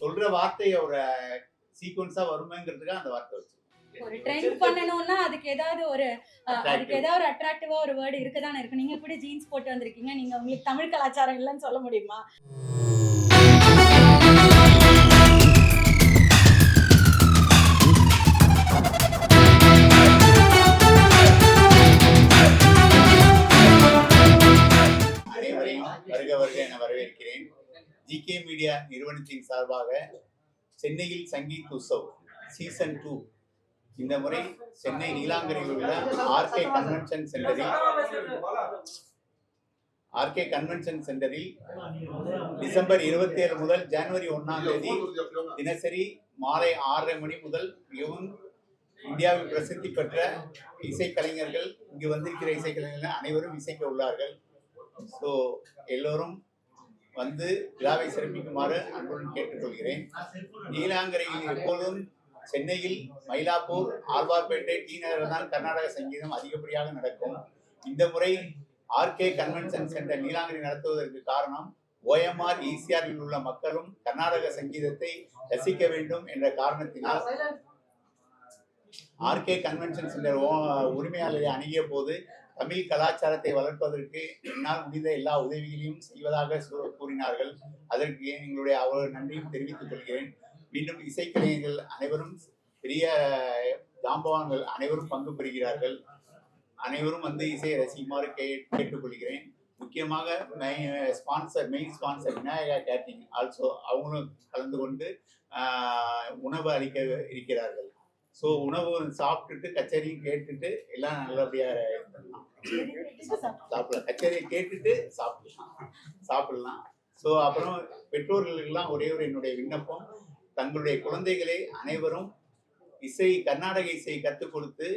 சொல்ற வார்த்தை ஒரு சீக்வன்ஸா வருமேங்கிறதுக்காக அந்த வார்த்தை வச்சு ஒரு ட்ரெண்ட் பண்ணணும்னா அதுக்கு ஏதாவது ஒரு அட்ராக்டிவா ஒரு வேர்டு இருக்கதானே இருக்கு. நீங்க கூட ஜீன்ஸ் போட்டு வந்திருக்கீங்க, நீங்க உங்களுக்கு தமிழ் கலாச்சாரம் இல்லைன்னு சொல்ல முடியுமா? அனைவரையும் வருக வருக என வரவேற்கிறேன். ஜிகே மீடியா நிறுவனத்தின் சார்பாக சென்னையில் சங்கீத் உற்சவ் சீசன் 2 இந்த முறை சென்னை நீலாங்கரையில் உள்ள ஆர்கே கன்வென்ஷன் சென்டரில் டிசம்பர் 27 முதல் ஜனவரி 1ஆம் தேதி தினசரி மாலை 6:30 மணி முதல் மிகவும் இந்தியாவில் பிரசித்தி பெற்ற இசைக்கலைஞர்கள் இங்கு வந்திருக்கிற இசைக்கலைஞர்கள் அனைவரும் இசைக்க உள்ளார்கள். ஸோ எல்லோரும் வந்து விழாவை சிறப்பிக்குமாறு அன்புடன் கேட்டுக்கொள்கிறேன். நீலாங்கரையில் எப்பொழுதும் சென்னையில் மயிலாப்பூர், ஆழ்வார்பேட்டை, டி நகரில் தான் கர்நாடக சங்கீதம் அதிகப்படியாக நடக்கும். இந்த முறை ஆர்கே கன்வென்ஷன் சென்டர் நீலாங்கரை நடத்துவதற்கு காரணம் ஓஎம்ஆர் ஈசிஆரில் உள்ள மக்களும் கர்நாடக சங்கீதத்தை ரசிக்க வேண்டும் என்ற காரணத்தினால் ஆர்கே கன்வென்ஷன் சென்டர் உரிமையாளரை அணுகிய போது தமிழ் கலாச்சாரத்தை வளர்ப்பதற்கு என்னால் முடிந்த எல்லா உதவிகளையும் செய்வதாக கூறினார்கள். அதற்கு எங்களுடைய நன்றியும் தெரிவித்துக் கொள்கிறேன். மீண்டும் இசைக்கலைஞர்கள் அனைவரும், பெரிய ஜாம்பவான்கள் அனைவரும் பங்கு பெறுகிறார்கள். அனைவரும் வந்து இசையை ரசிக்குமாறு கேட்டுக்கொள்கிறேன். முக்கியமாக main sponsor Vinayaka catering also அவங்களும் கலந்து கொண்டு உணவு அளிக்க இருக்கிறார்கள். ஸோ உணவு சாப்பிட்டுட்டு கச்சேரியும் கேட்டுட்டு எல்லாம் நல்லபடியாக சாப்பிடலாம். கச்சேரியை கேட்டுட்டு சாப்பிடலாம். ஸோ அப்புறம் பெற்றோர்களுக்கெல்லாம் ஒரே ஒரு என்னுடைய விண்ணப்பம், தங்களுடைய குழந்தைகளை அனைவரும் கர்நாடக இசை கற்றுக் கொடுத்து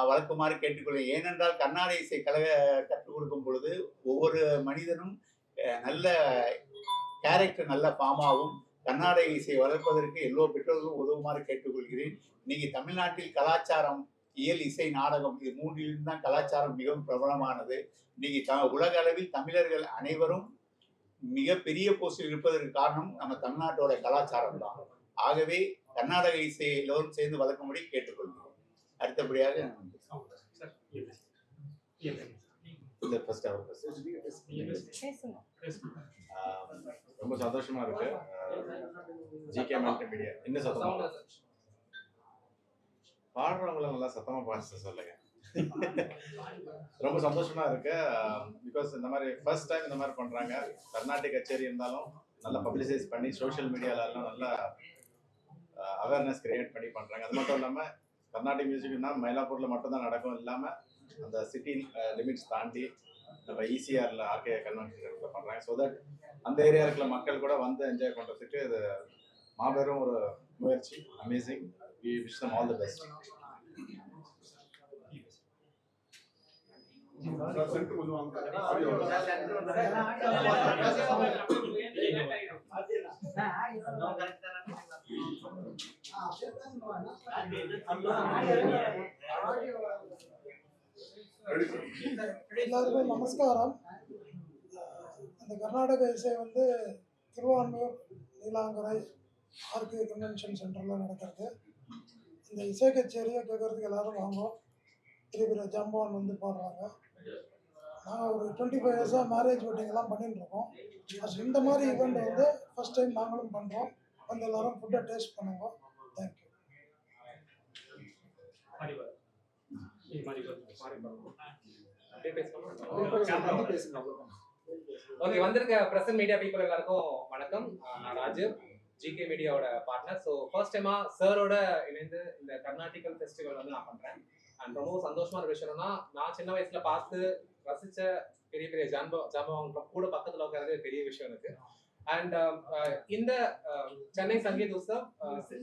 வளர்க்குமாறு கேட்டுக்கொள்ள. ஏனென்றால் கர்நாடக இசை கற்றுக் கொடுக்கும் பொழுது ஒவ்வொரு மனிதனும் நல்ல கேரக்டர் நல்ல ஃபார்மாகவும் கர்நாடக இசை வளர்ப்பதற்கு எல்லோ பெற்றோர்களும் உதவுமாறு கேட்டுக்கொள்கிறேன். இன்னைக்கு தமிழ்நாட்டில் கலாச்சாரம், இயல், இசை, நாடகம் இது மூன்றிலிருந்து தான் கலாச்சாரம் மிகவும் பிரபலமானது. இன்னைக்கு உலக அளவில் தமிழர்கள் அனைவரும் மிகப்பெரிய போஸ்டில் இருப்பதற்கு காரணம் நம்ம தமிழ்நாட்டோட கலாச்சாரம் தான். ஆகவே கர்நாடக இசையை எல்லோரும் சேர்ந்து வளர்க்கும்படி கேட்டுக்கொள்கிறோம். அடுத்தபடியாக ரொம்ப சந்தோஷமா இருக்கு. ஜிகே மீடியா இன்னும் சத்தமா பாடுறவங்கள நல்லா சத்தமா பாட சொல்லுங்க. ரொம்ப சந்தோஷமா இருக்கு. பிகாஸ் இந்த மாதிரி ஃபர்ஸ்ட் டைம் இந்த மாதிரி பண்றாங்க. கர்நாடிக் கச்சேரி இருந்தாலும் நல்லா பப்ளிசைஸ் பண்ணி சோஷியல் மீடியால எல்லாம் நல்லா அவேர்னஸ் கிரியேட் பண்ணி பண்றாங்க. அது மட்டும் இல்லாம கர்நாடிக் மியூசிக்னா மயிலாப்பூர்ல மட்டும் தான் நடக்கும் இல்லாம அந்த சிட்டி லிமிட்ஸ் தாண்டி நம்ம ஈசிஆர்ல ஆர்கே கன்வென்ஷன் பண்றாங்க. ஸோ தட் அந்த ஏரியா இருக்கிற மக்கள் கூட வந்து என்ஜாய் பண்றதுக்கு இது மாபெரும் ஒரு முயற்சி. Amazing. We wish them all the best. எல்லாருக்கும் நமஸ்காரம். அந்த கர்நாடக இசை வந்து திருவான்மையூர் நீலாங்கரை ஆர்கே கன்வென்ஷன் சென்டரில் நடக்கிறது. இந்த இசை கச்சேரியை கேட்கறதுக்கு எல்லாரும் வாங்குவோம். பெரிய பெரிய ஜாம்பவான் வந்து பாடுறாங்க. நாங்கள் ஒரு 25 இயர்ஸாக மேரேஜ் வெட்டிங்கெல்லாம் பண்ணிட்டு இருக்கோம். இந்த மாதிரி ஈவெண்ட் வந்து ஃபர்ஸ்ட் டைம் நாங்களும் பண்ணுறோம். வந்து எல்லாரும் ஃபுட்டை டேஸ்ட் பண்ணுங்க. தேங்க்யூ. ஓகே, வந்திருக்க பிரசன்ட் மீடியா பீப்புள் எல்லாருக்கும் வணக்கம். நான் ராஜீவ், ஜிகே மீடியாவோட பார்ட்னர். ஸோ ஃபர்ஸ்ட் டைமா சாரோட இணைந்து இந்த கர்நாடிக்கல் ஃபெஸ்டிவல் வந்து நான் பண்றேன். அண்ட் ரொம்ப சந்தோஷமான விஷயம்னா, நான் சின்ன வயசுல பார்த்து ரசிச்ச பெரிய பெரிய ஜாம்பவான் கூட பக்கத்துல உட்காரது பெரிய விஷயம் எனக்கு. அண்ட் இந்த Chennai Sangeet Utsav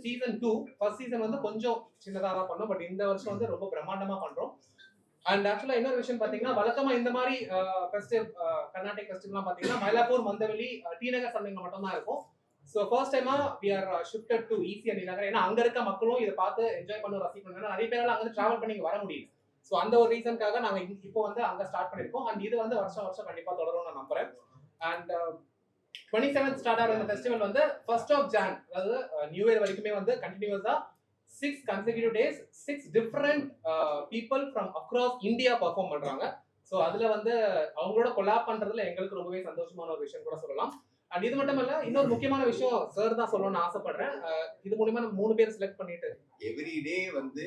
season 2 first season வந்து கொஞ்சம் சின்னதாக தான் பண்ணோம். பட் இந்த வருஷம் வந்து ரொம்ப பிரம்மாண்டமா பண்றோம். அண்ட் ஆக்சுவலா இன்னொரு விஷயம் பாத்தீங்கன்னா, வழக்கமா இந்த மாதிரி கர்நாடிக் ஃபெஸ்டிவல்லாம் பாத்தீங்கன்னா மயிலாப்பூர், மந்தவெளி, டி நகர் சந்தைங்க மட்டும் தான் இருக்கும். ஸோ ஃபர்ஸ்ட் டைமா we are shifted to ECR Neelankarai. ஏன்னா அங்க இருக்க மக்களும் இதை பார்த்து என்ஜாய் பண்ண ரசிக்கணும். நிறைய பேரால அங்க டிராவல் பண்ணி வர முடியல. ஸோ அந்த ஒரு ரீசனுக்காக நாங்க இப்போ வந்து அங்க ஸ்டார்ட் பண்ணிருக்கோம். அண்ட் இது வந்து வருஷம் வருஷம் கண்டிப்பா தொடரும்னு நான் நம்புறேன். அண்ட் 27th ஸ்டார்ட் ஆகிற இந்த ஃபெஸ்டிவல் வந்து 1st of Jan, அதாவது நியூ இயர் வரைக்குமே வந்து கண்டினியூஸா 6 consecutive days 6 different people from across India perform பண்றாங்க. ஸோ அதுல வந்து அவங்களோட கொலாப் பண்றதுல எங்களுக்கு ரொம்பவே சந்தோஷமான ஒரு விஷயம் கூட சொல்லலாம். அண்ட் இது மட்டும் இல்ல, இன்னொரு முக்கியமான விஷயம் சார் தான் சொல்லணும்னு ஆசைப்படுறேன். இது மூலமா நம்ம 3 பேர் செலக்ட் பண்ணிட்டு எவ்ரிடே வந்து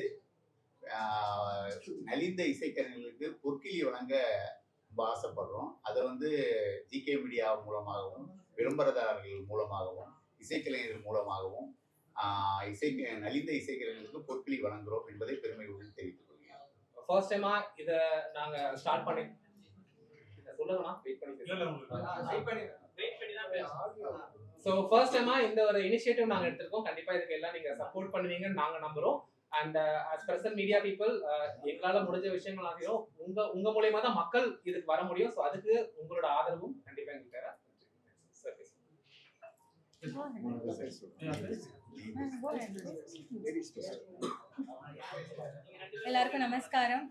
நலிந்த இசைக்கலைஞர்களுக்கு பொற்கிழி வழங்க ரொம்ப ஆசைப்படுறோம். அதை வந்து ஜிகே மீடியா மூலமாகவும் விளம்பரதாரர்கள் மூலமாகவும் இசைக்கலைஞர்கள் மூலமாகவும் நலிந்த இசைக்கலைஞர்களுக்கு பொற்கிழி வழங்குகிறோம் என்பதை பெருமையுடன் தெரிவித்துக் கொள்கிறேன். ஃபர்ஸ்ட் டைமா இதை நாங்க ஸ்டார்ட் பண்ணி சொல்லுங்கண்ணா வெயிட் பண்ணி ஸோ ஃபர்ஸ்ட் டைமா இந்த ஒரு இனிஷியேட்டிவ் நாங்கள் எடுத்திருக்கோம். கண்டிப்பா இதுக்கு எல்லாம் நீங்க சப்போர்ட் பண்ணுவீங்கன்னு நாங்க நம்புறோம். And as present media people எங்களால முடிஞ்ச விஷயங்கள் ஆகியும் உங்க மூலயமா தான் மக்கள் இதுக்கு வர முடியும். ஸோ அதுக்கு உங்களோட ஆதரவும் கண்டிப்பா எங்களுக்கு தேவை. எல்லாருக்கும் நமஸ்காரம்.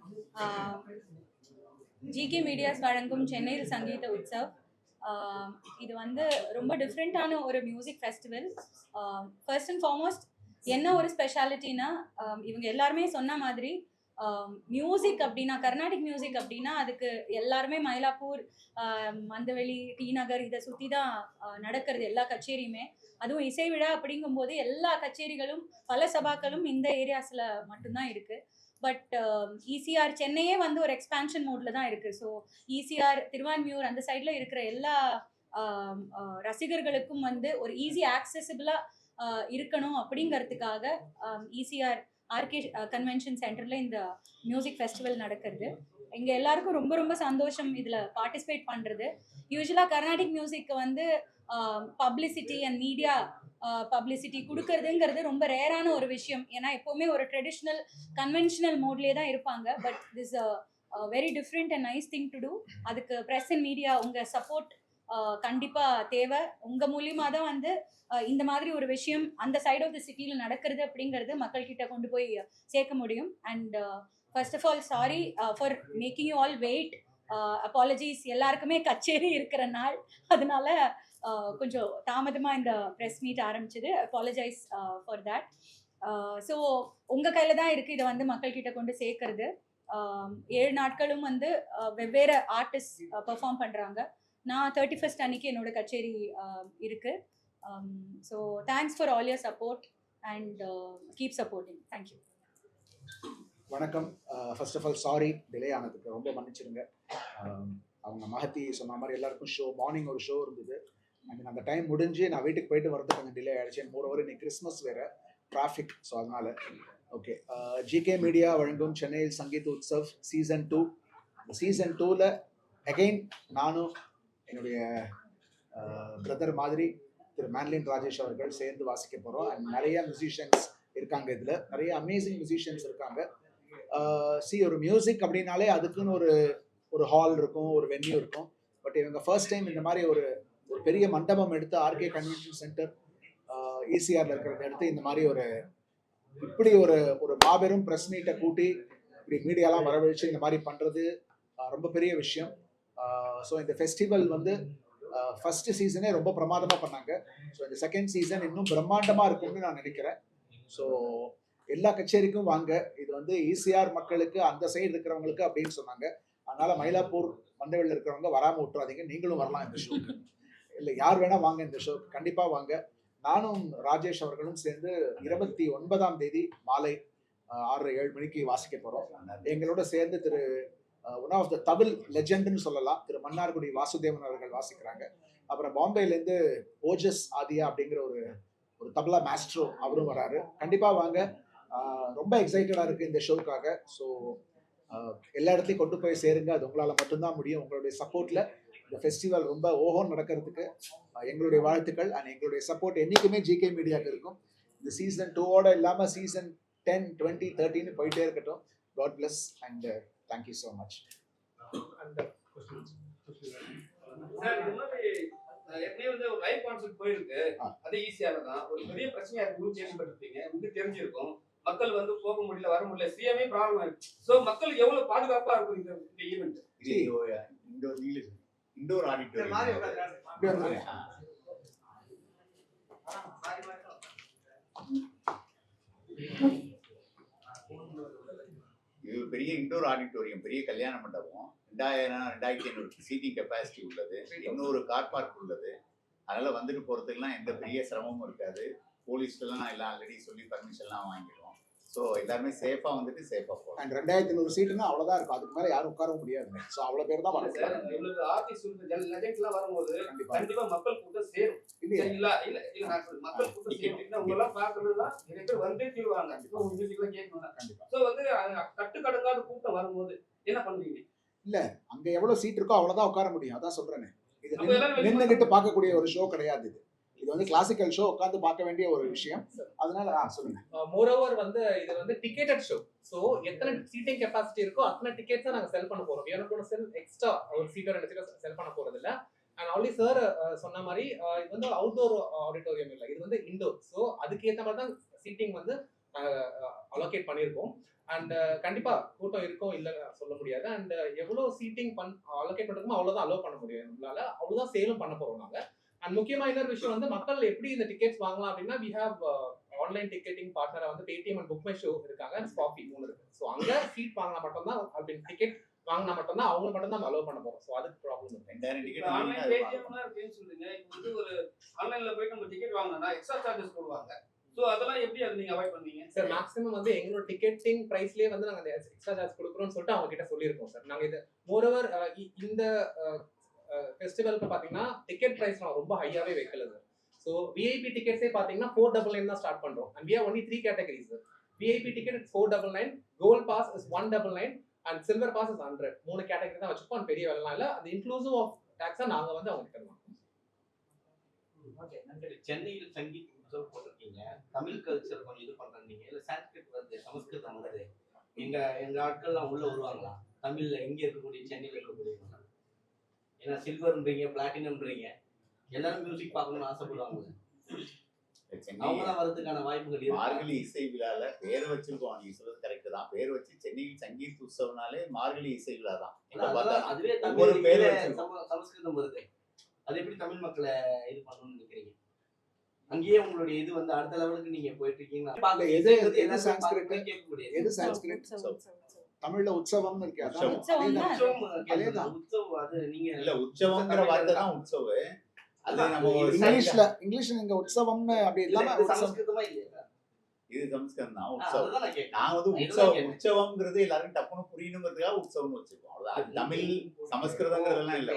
ஜிகே மீடியாஸ் வழங்கும் சென்னையில் சங்கீத உற்சவ். இது வந்து ரொம்ப டிஃப்ரெண்ட்டான ஒரு music festival. First and foremost என்ன ஒரு ஸ்பெஷாலிட்டினா, இவங்க எல்லாருமே சொன்ன மாதிரி மியூசிக் அப்படின்னா, கர்நாடிக் மியூசிக் அப்படின்னா அதுக்கு எல்லாருமே மயிலாப்பூர், மந்தவெளி, டி நகர் இதை சுற்றி தான் நடக்கிறது எல்லா கச்சேரியுமே. அதுவும் இசை விழா அப்படிங்கும்போது எல்லா கச்சேரிகளும் பல சபாக்களும் இந்த ஏரியாஸில் மட்டும்தான் இருக்குது. பட் இசிஆர் சென்னையே வந்து ஒரு எக்ஸ்பான்ஷன் மோடில் தான் இருக்குது. ஸோ இசிஆர் திருவான்மியூர் அந்த சைடில் இருக்கிற எல்லா ரசிகர்களுக்கும் வந்து ஒரு ஈஸி ஆக்சசிபிளாக இருக்கணும் அப்படிங்கிறதுக்காக இசிஆர் ஆர்கே கன்வென்ஷன் சென்டரில் இந்த மியூசிக் ஃபெஸ்டிவல் நடக்கிறது. இங்கே எல்லாருக்கும் ரொம்ப ரொம்ப சந்தோஷம் இதில் பார்ட்டிசிபேட் பண்ணுறது. யூஸ்வலாக கர்நாடிக் மியூசிக்கு வந்து பப்ளிசிட்டி அண்ட் மீடியா பப்ளிசிட்டி கொடுக்கறதுங்கிறது ரொம்ப ரேரான ஒரு விஷயம். ஏன்னா எப்போவுமே ஒரு ட்ரெடிஷ்னல் கன்வென்ஷனல் மோட்லேயே தான் இருப்பாங்க. But this very different and nice thing to do. அதுக்கு ப்ரெஸ் அண்ட் மீடியா உங்கள் சப்போர்ட் கண்டிப்பாக தேவை. உங்கள் மூலியமாக தான் வந்து இந்த மாதிரி ஒரு விஷயம் அந்த சைட் ஆஃப் த சிட்டியில் நடக்கிறது அப்படிங்கிறது மக்கள்கிட்ட கொண்டு போய் சேர்க்க முடியும். And first of all sorry for making you all wait. Apologies. எல்லாருக்குமே கச்சேரி இருக்கிற நாள், அதனால கொஞ்சம் தாமதமாக இந்த ப்ரெஸ் மீட் ஆரம்பிச்சது. Apologise for that. ஸோ உங்கள் கையில் தான் இருக்குது இதை வந்து மக்கள்கிட்ட கொண்டு சேர்க்கறது. 7 நாட்களும் வந்து வெவ்வேறு ஆர்டிஸ்ட் பெர்ஃபார்ம் பண்ணுறாங்க. நான் 31st அன்னைக்கு என்னோட கச்சேரி இருக்குது. So thanks for all your support and keep supporting. Thank you. வணக்கம். First of all sorry delay ஆனதுக்கு, ரொம்ப மன்னிச்சிருங்க. அவங்க மகத்தி சொன்ன மாதிரி எல்லாருக்கும் ஷோ மார்னிங் ஒரு ஷோ இருந்தது. அந்த டைம் முடிஞ்சு நான் வீட்டுக்கு போயிட்டு வரது கொஞ்சம் டிலே ஆகிடுச்சு. மோரோவர் இன்னைக்கு கிறிஸ்மஸ் வேறு, டிராஃபிக். ஸோ அதனால் ஓகே. ஜிகே மீடியா வழங்கும் சென்னையில் சங்கீத் உற்சவ் சீசன் 2. இந்த சீசன் 2ல் அகெயின் நானும் என்னுடைய பிரதர் மாதிரி திரு மேன்லின் ராஜேஷ் அவர்கள் சேர்ந்து வாசிக்க போகிறோம். அண்ட் நிறைய மியூசிஷியன்ஸ் இருக்காங்க. இதில் நிறைய அமேசிங் மியூசிஷியன்ஸ் இருக்காங்க. ஒரு மியூசிக் அப்படின்னாலே அதுக்குன்னு ஒரு ஹால் இருக்கும், ஒரு வென்யூ இருக்கும். பட் இவங்க ஃபர்ஸ்ட் டைம் இந்த மாதிரி ஒரு பெரிய மண்டபம் எடுத்து ஆர்கே கன்வென்ஷன் சென்டர் இசிஆரில் இருக்கிறத எடுத்து இந்த மாதிரி இப்படி ஒரு மாபெரும் ப்ரெஸ் மீட்டை கூட்டி இப்படி மீடியாலாம் வரவழைச்சு இந்த மாதிரி பண்ணுறது ரொம்ப பெரிய விஷயம். ஸோ இந்த ஃபெஸ்டிவல் வந்து ஃபர்ஸ்ட் சீசனே ரொம்ப பிரமாதமாக பண்ணாங்க. ஸோ இந்த செகண்ட் சீசன் இன்னும் பிரம்மாண்டமாக இருக்கும்னு நான் நினைக்கிறேன். ஸோ எல்லா கச்சேரிக்கும் வாங்க. இது வந்து இசிஆர் மக்களுக்கு அந்த சைடு இருக்கிறவங்களுக்கு அப்படின்னு சொன்னாங்க. அதனால மயிலாப்பூர் மந்தவெளியில் இருக்கிறவங்க வராமல் விட்டுறாதீங்க. நீங்களும் வரலாம் இந்த ஷோக்கு. இல்லை யார் வேணா வாங்க இந்த ஷோக்கு, கண்டிப்பாக வாங்க. நானும் ராஜேஷ் அவர்களும் சேர்ந்து 29ஆம் தேதி மாலை 6-7 மணிக்கு வாசிக்க போகிறோம். எங்களோட சேர்ந்து திரு ஒன் ஆஃப் த தமிழ் லெஜெண்ட்னு சொல்லலாம், திரு மன்னார்குடி வாசுதேவன் அவர்கள் வாசிக்கிறாங்க. அப்புறம் பாம்பேலேருந்து ஓஜஸ் ஆதியா அப்படிங்கிற ஒரு தபலா மாஸ்ட்ரோ அவரும் வராரு. கண்டிப்பாக வாங்க. ரொம்ப எக்ஸைட்டடாக இருக்குது இந்த ஷோக்காக. ஸோ எல்லா இடத்துலையும் கொண்டு போய் சேருங்க. அது உங்களால் மட்டும்தான் முடியும். உங்களுடைய சப்போர்ட்டில் இந்த ஃபெஸ்டிவல் ரொம்ப ஓஹோன்னு நடக்கிறதுக்கு எங்களுடைய வாழ்த்துக்கள். அண்ட் எங்களுடைய சப்போர்ட் என்றைக்குமே ஜிகே மீடியாவுக்கு இருக்கும். இந்த சீசன் 2ஓட இல்லாமல் சீசன் 10, 20, 30 போயிட்டே இருக்கட்டும். God bless and thank you so much. ஏற்கனவே வந்து ஒரு லைவ் கான்சர்ட் போயிருக்கு. அது ஈஸியாக தான். ஒரு பெரிய பிரச்சனையா இருக்கு, கேள்விப்பட்டிருப்பீங்க, உங்களுக்கு தெரிஞ்சிருக்கும். மக்கள் வந்து போக முடியல, வர முடியல, சிஎம்ஏ ப்ராப்ளம் இருக்கு. ஸோ மக்கள் எவ்வளவு பாதுகாப்பா இருக்கும் இந்த ஈவெண்ட்? இண்டோர் ஆடிட்டோரியம் இது பெரிய இண்டோர் ஆடிட்டோரியம், பெரிய கல்யாண மண்டபம், 2500 சீட்டிங் கெப்பாசிட்டி உள்ளது, இன்னொரு கார் பார்க் உள்ளது. அதனால வந்துட்டு போறதுக்குலாம் எந்த பெரிய சிரமமும் இருக்காது. போலீஸ்லாம் எல்லாம் ஆல்ரெடி சொல்லி பர்மிஷன்லாம் வாங்கிடுவோம். ஸோ எல்லாருமே சேஃபா வந்துட்டு சேஃபா போகலாம். அண்ட் 2500 சீட்டுன்னா அவ்வளோதான் இருக்கும், அதுக்கு மேலே யாரும் உட்காரவும் முடியாதுங்க. ஸோ அவ்வளோ பேர் தான் வரும். இவ்வளவு ஆர்டிஸ்ட் லெஜெண்ட்ஸ்லாம் வரும்போது கண்டிப்பா கண்டிப்பா மக்கள் கூட்டம் சேரும். இல்லையா? சரிங்களா? இல்ல இல்ல நான் சொல்றேன், மக்கள் கூட்டம் சேரும். உங்க எல்லாம் பாக்குறதுதான் நிறைய பேர் வந்தே தீருவாங்க. உங்க மியூசிக்லாம் கேட்கணும். கண்டிப்பா. சோ வந்து கட்டுக்கடங்காத கூட்டம் வரும்போது என்ன பண்ணுவீங்க? அங்க எவ்வளவு சீட் இருக்கோ அவ்வளவுதான் உட்கார முடியும். அதான் சொல்றேனே, இது அப்ப எல்லாரும் வெளிய நின்னுகிட்டு பார்க்கக்கூடிய ஒரு ஷோ கிடையாது. இது வந்து கிளாசிக்கல் ஷோ, உட்காந்து பார்க்க வேண்டிய ஒரு விஷயம். அதனால சொல்லுங்க. மோரோவர் வந்து இது வந்து டிக்கெட்டட் ஷோ. சோ எத்தனை சீட்டிங் கெபாசிட்டி இருக்கோ அத்தனை டிக்கெட்ஸ் நாங்க செல் பண்ண போறோம். we are not going to sell extra ஒரு சீட்டோ 2 சீட்டோ செல் பண்ண போறது இல்ல. அண்ட் ஆல்ரெடி சார் சொன்ன மாதிரி இது வந்து அவுட்டோர் ஆடிட்டோரியம் இல்ல, இது வந்து இண்டோர். சோ அதுக்கு ஏத்த மாதிரி தான் சீட்டிங் வந்து அலோகேட் பண்ணியிருக்கோம். அண்ட் கண்டிப்பா கூட்டம் இருக்கும் இல்ல சொல்ல முடியாது. அண்ட் எவ்வளவு சீட்டிங் அலோகேட் பண்றதுமோ அவ்வளவுதான் அலோவ் பண்ண முடியும் நம்மளால. அவ்வளவுதான் சேலும் பண்ண போறோம் நாங்க. அண்ட் முக்கியமா இன்னொரு விஷயம் வந்து மக்கள் எப்படி இந்த டிக்கெட்ஸ் வாங்கலாம் அப்படின்னா, we have ஆன்லைன் டிக்கெட்டிங் பார்ட்னரா வந்து Paytm and book my show இருக்காங்க, அண்ட் ஸ்பாஃபி 3 இருக்கு. ஸோ அங்க சீட் வாங்கினா மட்டும்தான் அப்படி டிக்கெட் வாங்கினா மட்டும்தான் அவங்க மட்டும் தான் அலோவ் பண்ண போறோம். ஸோ அதுக்கு ப்ராப்ளம் இல்லை. 2000 டிக்கெட் ஆன்லைன் பேடிஎம்லாம் இருக்குன்னு சொல்றீங்க. இப்போ வந்து ஒரு ஆன்லைன்ல போய் நம்ம டிக்கெட் வாங்கினா எக்ஸ்ட்ரா சார்ஜஸ் போடுவாங்க. சோ அதெல்லாம் எப்படி அதை நீங்க அவாய்ட் பண்ணுவீங்க? சார் மேக்ஸிமம் வந்து எங்களோட டிக்கெட்டிங் பிரைஸ்லயே வந்து நாங்க அந்த எக்ஸ்ட்ரா சார்ஜ் கொடுக்குறோம்னு சொல்லிட்டு அவங்க கிட்ட சொல்லியிருக்கோம் சார். நாங்க இது மோரோவர் இந்த ஃபெஸ்டிவலுக்கு பாத்தீங்கன்னா டிக்கெட் பிரைஸ் ரொம்ப ஹையாவே வைக்கல சார். ஸோ விஐபி டிக்கெட்ஸே பாத்தீங்கன்னா 499 தான் ஸ்டார்ட் பண்றோம். And we have only 3 categories sir. VIP ticket is 499, gold pass is 199 and silver pass is 100. 3 category தான் வச்சிருக்கோம். பெரிய வேலைலாம் இல்ல. அது இன்க்ளூசிவ் ஆஃப் டாக்ஸா நாங்க வந்து அவங்க கிட்ட சென்னையில் சங்கீத் உற்சவம் போட்டிருக்கீங்க. தமிழ் கல்ச்சர் கொஞ்சம் இது பண்றீங்க. இல்ல சான்ஸ்கிரிட் வருது, சமஸ்கிருதம் வருது. எங்க ஆட்கள்லாம் உள்ள வருவாங்களா? தமிழ்ல இங்க இருக்கக்கூடிய சென்னையில இருக்கக்கூடியவங்க. ஏன்னா சில்வர்ன்றீங்க, பிளாட்டினம்ன்றீங்க, எல்லாரும் மியூசிக் பார்க்கணும்னு ஆசைப்படுவாங்க. அவங்களாம் வரதுக்கான வாய்ப்புகள் இருக்கு. மார்கழி இசை விழால பேர் வச்சிருக்கோம். நீங்க சொல்றது கரெக்ட் தான். பேர் வச்சு சென்னையில் சங்கீத் உற்சவனாலே மார்கழி இசை விழா தான். அதுவே ஒரு பேர் தமிழ் சமஸ்கிருதம் வருது. அது எப்படி தமிழ் மக்களை இது பண்ணணும்னு நினைக்கிறீங்க? அங்கேயே உங்களுடைய இது வந்து அடுத்த லெவலுக்கு நீங்க போயிட்டு இருக்கீங்களா? எது சான்ஸ்கிரிட்? எது சான்ஸ்கிரிட்? தமிழ்ல உற்சவம்னு இருக்கு. அதான் உற்சவம். அது நீங்க இல்ல உற்சவம்ங்கிற வார்த்தை தான் உற்சவம். அது நம்ம இங்கிலீஷ்ல இங்க உற்சவம்னு அப்படி இல்லாம சமஸ்கிருதமா இல்லையா? இது சமஸ்கிருதம் தான் உற்சவம். அதுதான் கேட்கிறேன். நான் வந்து உற்சவம்ங்கிறது எல்லாரும் டப்புனு புரியணுங்கிறதுக்காக உற்சவம்னு வச்சிருக்கோம். அவ்வளவுதான். தமிழ் சமஸ்கிருதங்கிறதெல்லாம் இல்ல.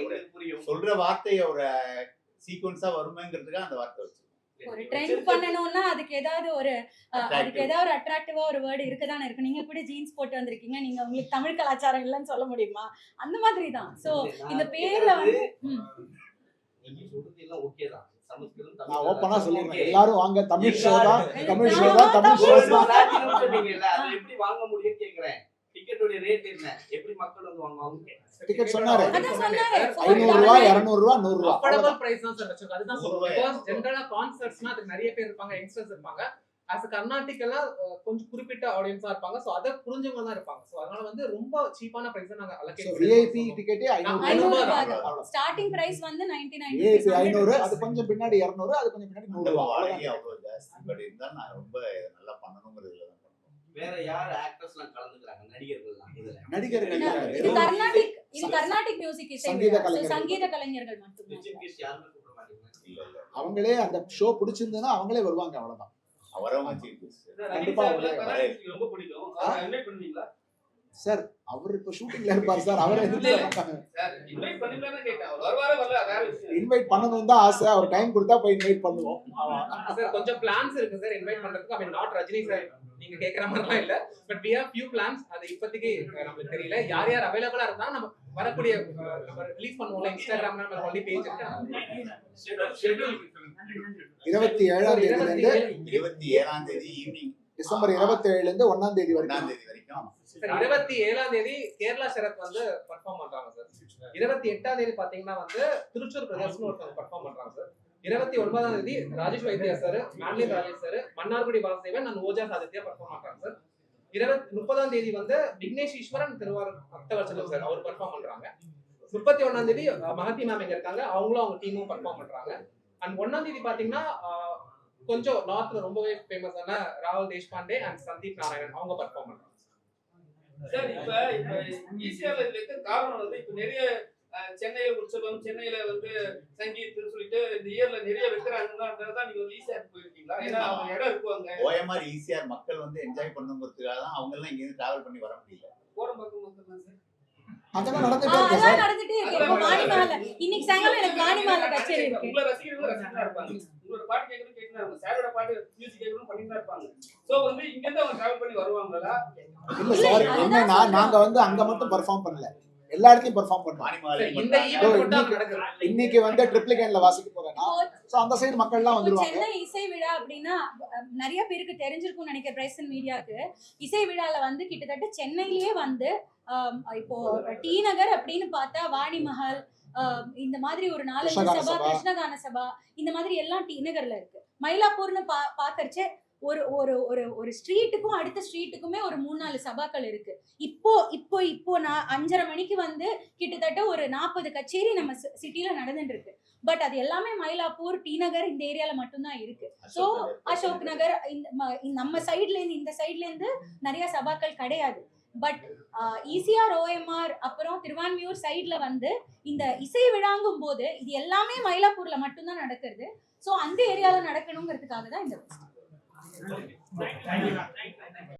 சொல்ற வார்த்தை ஒரு சீக்வன்ஸா வருமேங்கிறதுக்காக அந்த வார்த்தை வச்சிருக்கோம். ஒரு ட்ரெண்ட் பண்ணணும்னா அதுக்கு ஏதாவது ஒரு அட்ராக்டிவா ஒரு வேர்டு இருக்கதானே இருக்கு. நீங்க கூட ஜீன்ஸ் போட்டு வந்திருக்கீங்க, நீங்க உங்களுக்கு தமிழ் கலாச்சாரம் இல்லைன்னு சொல்ல முடியுமா? அந்த மாதிரி தான். சோ இந்த பேர்ல வந்து நான் ஓப்பனா சொல்லிடுறேன், எல்லாரும் வாங்க, தமிழ் ஷோ தான், தமிழ் ஷோ தான், தமிழ் ஷோ தான். அது எப்படி வாங்க முடியும்னு கேக்குறேன். டிக்கெட்டோட ரேட் என்ன? எப்படி மக்கள் வந்து வாங்குவாங்க? டிக்கெட் சொன்னாரு அதான் சொன்னாரு 500 ரூபாய், 200 ரூபாய், 100 ரூபாய். அஃபோர்டபிள் பிரைஸ் தான் சார் வச்சிருக்கோம். அதுதான் சொல்றோம். பிகாஸ் ஜெனரலா கான்சர்ட்ஸ்னா அதுக்கு நிறைய பேர் இருப்பாங்க, யங்ஸ்டர்ஸ் இருப்பாங்க. as a கர்நாடிகலா கொஞ்சம் குறிப்பிட்ட ஆடியன்ஸா இருப்பாங்க. சோ அத புரிஞ்சவங்க தான் இருப்பாங்க. சோ அதனால வந்து ரொம்ப சீப்பான பிரைஸ் நாங்க அலோகேட் பண்ணுவோம். விஐபி டிக்கெட்டே 500 ரூபாய். ஸ்டார்டிங் பிரைஸ் வந்து 99 விஐபி 500, அது கொஞ்சம் பின்னாடி 200, அது கொஞ்சம் பின்னாடி 100 ரூபாய். வாடகை அவ்வளவு ஜாஸ்தி. பட் இருந்தாலும் நான் ரொம்ப நல்லா பண்ணணுங்கிறதுல தான் பண்ணுவோம். வேற யார் ஆக்டர்ஸ்லாம் கலந்துக்கறாங்க? நடிகர்கள்லாம் இதுல. நடிகர்கள் இது கர்நாடிக் மியூசிக் இசை சங்கீத கலைஞர்கள் மட்டும்தான். டிஜிபிஎஸ் யாருமே கூப்பிட மாட்டீங்க. இல்ல இல்ல அவங்களே அந்த ஷோ பிடிச்சிருந்ததுன்னா அவங்களே வருவாங்க, அவ்வளவுதான். அவரவங்க சீஃப் கண்டிப்பா ரொம்ப பிடிக்கும். அதை இன்வைட் பண்ணுவீங்களா? சார் அவர் இப்ப ஷூட்டிங்ல இருப்பார் சார். அவரை சார் இன்வைட் பண்ணிக்கலாம்னு கேட்டேன். அவர் வருவாரே வரல வேற விஷயம். இன்வைட் பண்ணணும் தான் ஆசை. அவர் டைம் கொடுத்தா போய் இன்வைட் பண்ணுவோம். சார் கொஞ்சம் பிளான்ஸ் இருக்கு சார் இன்வைட் பண்றதுக்கு. ஐ மீன் நாட் ரஜினி சார் நீங்க கேக்குற மாதிரிலாம் இல்ல. But we have few plans. அது இப்போதைக்கு நமக்கு தெரியல. யார் யார் அவைலபிளா இருந்தா நம்ம வரக்கூடிய நம்ம ரிலீஸ் பண்ணுவோம்ல இன்ஸ்டாகிராம்ல நம்ம ஆல்ரெடி பேஜ் இருக்கு. ஷெட்யூல் 27ஆம் தேதியில இருந்து 27ஆம் தேதி ஈவினிங், டிசம்பர் 27ல இருந்து 1ஆம் தேதி 1ஆம் தேதி வரைக்கும். சார் 27ஆம் தேதி கேரளா சரத் வந்து பெர்ஃபார்ம் பண்றாங்க சார். 28ஆம் தேதி பாத்தீங்கன்னா வந்து திருச்சூர் பிரதர்ஸ்னு ஒருத்தவங்க பெர்ஃபார்ம் பண்றாங்க சார். 29ஆம் தேதி ராஜேஷ் வைத்தியா சார், மான்லி ராஜேஷ் சார், மன்னார்குடி வாசுதேவன் அண்ட் ஓஜா சாதித்யா பெர்ஃபார்ம் பண்றாங்க சார். 30ஆம் தேதி வந்து விக்னேஷ் ஈஸ்வரன் திருவாரூர் பக்தவச்சலம் சார் அவர் பெர்ஃபார்ம் பண்றாங்க. 31ஆம் தேதி மகதி மேம் இங்க இருக்காங்க, அவங்களும் அவங்க டீமும் பெர்ஃபார்ம் பண்றாங்க. அண்ட் 1ஆம் தேதி பாத்தீங்கன்னா கொஞ்சம் நார்த்ல ரொம்பவே ஃபேமஸான ராகுல் தேஷ்பாண்டே அண்ட் சந்தீப் நாராயணன் அவங்க பர்ஃபார்ம் பண்றாங்க. சார் இப்ப ஈஸியால இதுல இருக்க காரணம் வந்து இப்ப நிறைய சென்னையில உற்சவம், சென்னையில வந்து சங்கீத் சொல்லிட்டு இந்த இயர்ல நிறைய வைக்கிறாங்கன்றதான் நீங்க வந்து ஈஸியா போயிருக்கீங்களா? ஏன்னா அவங்க இடம் இருக்குவாங்க. ஓஎம்ஆர் ஈஸிஆர் மக்கள் வந்து என்ஜாய் பண்ணுங்கிறதுக்காக தான் அவங்க எல்லாம் இங்க இருந்து டிராவல் பண்ணி வர முடியல. கோடம்பாக்கம் மக்கள் தான் சார். அதெல்லாம் நடந்துட்டே இருக்கு அதெல்லாம் சார். நடந்துட்டே இருக்கு. இப்போ வாணிமஹால்ல இன்னைக்கு சாயங்காலம் எனக்கு வாணிமஹால்ல கச்சேரி இருக்கு. உங்களோட ரசிகர்கள் ரசிகர்களா இருப்பாங்க. உங்களோட பாட்டு கேட்கணும் கேட்கணும் இருப்பாங்க. சாரோட பாட்டு மியூசிக் கேட்கணும் பண்ணிட்டு தான் இருப்பாங்க. சோ வந்து இங்க இருந்து அவங்க டிராவல் பண்ணி வருவாங்களா? இல்ல சார், என்னன்னா நாங்க வந்து அங்க மட்டும் பெர்ஃபார்ம் பண்ணல, எல்லா இடத்துலயும் பெர்ஃபார்ம் பண்றோம். இந்த ஈவென்ட் மட்டும் அங்க நடக்குது. இன்னைக்கு வந்து ட்ரிப்ளிகேன்ல வாசிக்க போறேன்னா சோ அந்த சைடு மக்கள் எல்லாம் இப்போ வந்துருவாங்க. சென்னை இசை விழா அப்படின்னா நிறைய பேருக்கு தெரிஞ்சிருக்கும்னு நினைக்கிறேன். பிரைசன் மீடியாவுக்கு இசை விழால வந்து கிட்டத்தட்ட சென்னையிலேயே வந்து இப்போ டி நகர் அப்படின்னு பார்த்தா வாணிமஹால், இந்த மாதிரி ஒரு 4-5 சபா, கிருஷ்ணகான சபா, இந்த மாதிரி எல்லாம் டி நகர்ல இருக்கு. மயிலாப்பூர்னு பாக்கறச்சே ஒரு ஒரு ஒரு ஒரு ஸ்ட்ரீட்டுக்கும் அடுத்த ஸ்ட்ரீட்டுக்குமே ஒரு 3-4 சபாக்கள் இருக்கு. இப்போ நான் 5:30 மணிக்கு வந்து கிட்டத்தட்ட ஒரு 40 கச்சேரி நம்ம சிட்டில நடந்துட்டு இருக்கு. பட் அது எல்லாமே மயிலாப்பூர், டி நகர் இந்த ஏரியால மட்டும்தான் இருக்கு. ஸோ அசோக் நகர் நம்ம சைட்ல இருந்து இந்த சைட்ல இருந்து நிறைய சபாக்கள் கிடையாது. பட் ஈசிஆர், ஓஎம்ஆர், அப்புறம் திருவான்மியூர் சைட்ல வந்து இந்த இசை விழாங்கும் போது இது எல்லாமே மயிலாப்பூர்ல மட்டும்தான் நடக்கிறது. ஸோ அந்த ஏரியால நடக்கணுங்கிறதுக்காக தான் இந்த